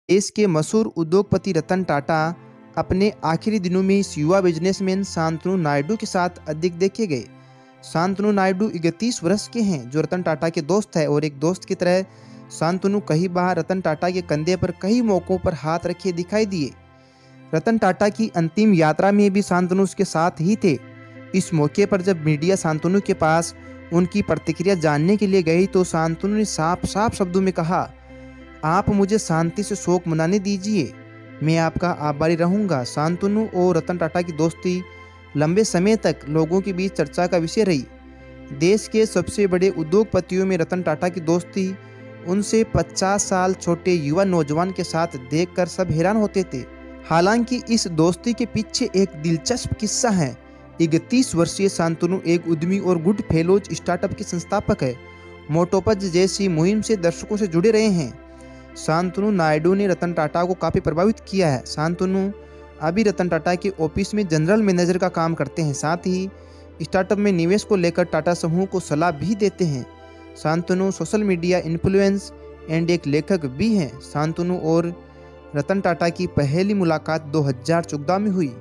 देश के मशहूर उद्योगपति रतन टाटा अपने आखिरी दिनों में इस युवा बिजनेसमैन शांतनु नायडू के साथ अधिक देखे गए। शांतनु नायडू 31 वर्ष के हैं, जो रतन टाटा के दोस्त है, और एक दोस्त की तरह शांतनु कई बार रतन टाटा के कंधे पर कई मौकों पर हाथ रखे दिखाई दिए। रतन टाटा की अंतिम यात्रा में भी शांतनु उसके साथ ही थे। इस मौके पर जब मीडिया शांतनु के पास उनकी प्रतिक्रिया जानने के लिए गई तो शांतनु ने साफ साफ शब्दों में कहा, आप मुझे शांति से शोक मनाने दीजिए, मैं आपका आभारी रहूंगा। शांतनु और रतन टाटा की दोस्ती लंबे समय तक लोगों के बीच चर्चा का विषय रही। देश के सबसे बड़े उद्योगपतियों में रतन टाटा की दोस्ती उनसे 50 साल छोटे युवा नौजवान के साथ देखकर सब हैरान होते थे। हालांकि इस दोस्ती के पीछे एक दिलचस्प किस्सा है। 31 वर्षीय शांतनु एक उद्यमी और गुड फेलोज स्टार्टअप के संस्थापक है। मोटोपज जैसी मुहिम से दर्शकों से जुड़े रहे हैं। शांतनु नायडू ने रतन टाटा को काफ़ी प्रभावित किया है। शांतनु अभी रतन टाटा के ऑफिस में जनरल मैनेजर का काम करते हैं। साथ ही स्टार्टअप में निवेश को लेकर टाटा समूह को सलाह भी देते हैं। Shantanu social media influence and एक लेखक भी हैं। शांतनु और रतन टाटा की पहली मुलाकात 2014 में हुई।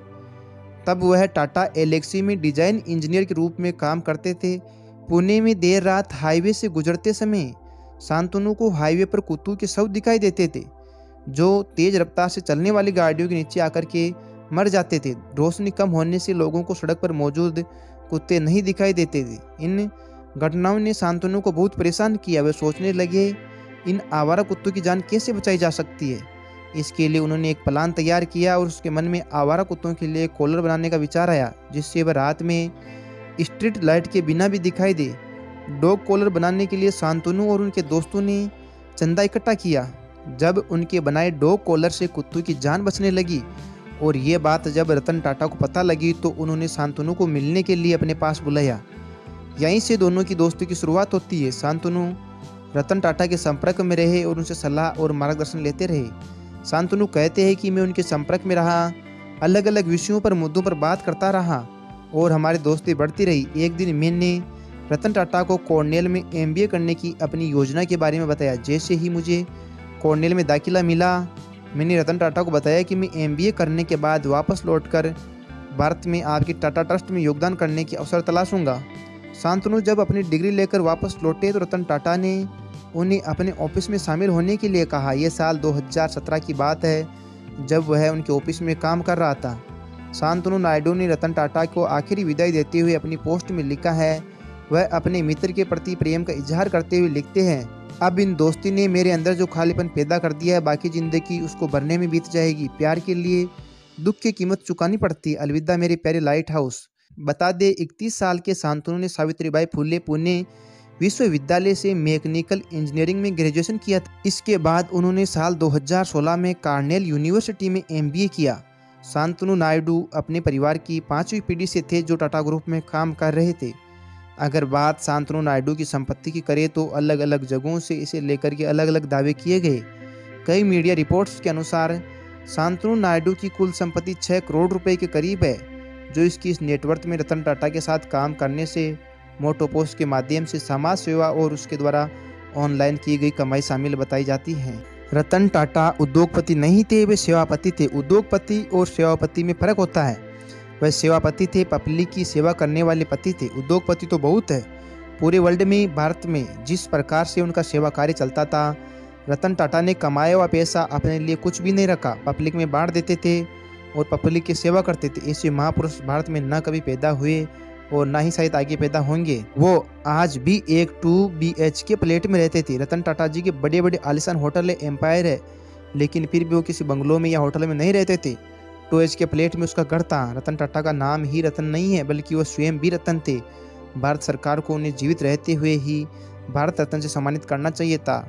तब वह टाटा एलेक्सी में डिजाइन इंजीनियर के रूप में काम करते थे। पुणे में देर रात हाईवे से गुजरते समय शांतनु को हाईवे पर कुत्तों के शव दिखाई देते थे, जो तेज रफ्तार से चलने वाली गाड़ियों के नीचे आकर के मर जाते थे। रोशनी कम होने से लोगों को सड़क पर मौजूद कुत्ते नहीं दिखाई देते थे। इन घटनाओं ने शांतनु को बहुत परेशान किया। वे सोचने लगे, इन आवारा कुत्तों की जान कैसे बचाई जा सकती है। इसके लिए उन्होंने एक प्लान तैयार किया और उसके मन में आवारा कुत्तों के लिए कॉलर बनाने का विचार आया, जिससे वह रात में स्ट्रीट लाइट के बिना भी दिखाई दे। डॉग कॉलर बनाने के लिए शांतनु और उनके दोस्तों ने चंदा इकट्ठा किया। जब उनके बनाए डॉग कॉलर से कुत्तों की जान बचने लगी और ये बात जब रतन टाटा को पता लगी तो उन्होंने शांतनु को मिलने के लिए अपने पास बुलाया। यहीं से दोनों की दोस्ती की शुरुआत होती है। शांतनु रतन टाटा के संपर्क में रहे और उनसे सलाह और मार्गदर्शन लेते रहे। शांतनु कहते हैं कि मैं उनके संपर्क में रहा, अलग अलग विषयों पर मुद्दों पर बात करता रहा और हमारी दोस्ती बढ़ती रही। एक दिन मैंने रतन टाटा को कॉर्नेल में MBA करने की अपनी योजना के बारे में बताया। जैसे ही मुझे कॉर्नेल में दाखिला मिला, मैंने रतन टाटा को बताया कि मैं MBA करने के बाद वापस लौटकर भारत में आपकी टाटा ट्रस्ट में योगदान करने की अवसर तलाशूंगा। शांतनु जब अपनी डिग्री लेकर वापस लौटे तो रतन टाटा ने उन्हें अपने ऑफिस में शामिल होने के लिए कहा। यह साल 2017 की बात है, जब वह उनके ऑफिस में काम कर रहा था। शांतनु नायडू ने रतन टाटा को आखिरी विदाई देते हुए अपनी पोस्ट में लिखा है, वह अपने मित्र के प्रति प्रेम का इजहार करते हुए लिखते हैं, अब इन दोस्ती ने मेरे अंदर जो खालीपन पैदा कर दिया है, बाकी ज़िंदगी उसको भरने में बीत जाएगी। प्यार के लिए दुख की कीमत चुकानी पड़ती है। अलविदा मेरे प्यारे लाइट हाउस। बता दे 31 साल के शांतनु ने सावित्रीबाई फुले पुणे विश्वविद्यालय से मैकेनिकल इंजीनियरिंग में ग्रेजुएशन किया था। इसके बाद उन्होंने साल 2016 में कॉर्नेल यूनिवर्सिटी में MBA किया। शांतनु नायडू अपने परिवार की 5वीं पीढ़ी से थे जो टाटा ग्रुप में काम कर रहे थे। अगर बात शांतनु नायडू की संपत्ति की करें तो अलग अलग जगहों से इसे लेकर के अलग अलग दावे किए गए। कई मीडिया रिपोर्ट्स के अनुसार शांतनु नायडू की कुल संपत्ति 6 करोड़ रुपए के करीब है, जो इसकी इस नेटवर्थ में रतन टाटा के साथ काम करने से, मोटोपोस्ट के माध्यम से समाज सेवा और उसके द्वारा ऑनलाइन की गई कमाई शामिल बताई जाती है। रतन टाटा उद्योगपति नहीं थे, वे सेवापति थे। उद्योगपति और सेवापति में फर्क होता है। वह सेवापति थे, पब्लिक की सेवा करने वाले पति थे। उद्योगपति तो बहुत है, पूरे वर्ल्ड में, भारत में जिस प्रकार से उनका सेवा कार्य चलता था, रतन टाटा ने कमाया हुआ पैसा अपने लिए कुछ भी नहीं रखा, पब्लिक में बांट देते थे और पब्लिक की सेवा करते थे। ऐसे महापुरुष भारत में न कभी पैदा हुए और ना ही शायद आगे पैदा होंगे। वो आज भी एक 2 BHK फ्लैट में रहते थे। रतन टाटा जी के बड़े बड़े आलिशान होटल है, एम्पायर है, लेकिन फिर भी वो किसी बंगलों में या होटल में नहीं रहते थे। 2 HK फ्लैट में उसका घर था। रतन टाटा का नाम ही रतन नहीं है, बल्कि वो स्वयं भी रतन थे। भारत सरकार को उन्हें जीवित रहते हुए ही भारत रत्न से सम्मानित करना चाहिए था।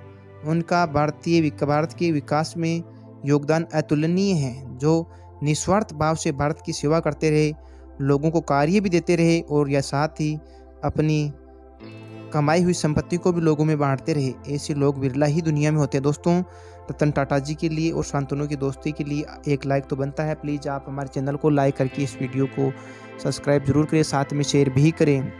उनका भारत के विकास में योगदान अतुलनीय है, जो निस्वार्थ भाव से भारत की सेवा करते रहे, लोगों को कार्य भी देते रहे और या साथ ही अपनी कमाई हुई संपत्ति को भी लोगों में बांटते रहे। ऐसे लोग विरला ही दुनिया में होते हैं। दोस्तों, रतन टाटा जी के लिए और शांतनु की दोस्ती के लिए एक लाइक तो बनता है। प्लीज़ आप हमारे चैनल को लाइक करके इस वीडियो को सब्सक्राइब जरूर करें, साथ में शेयर भी करें।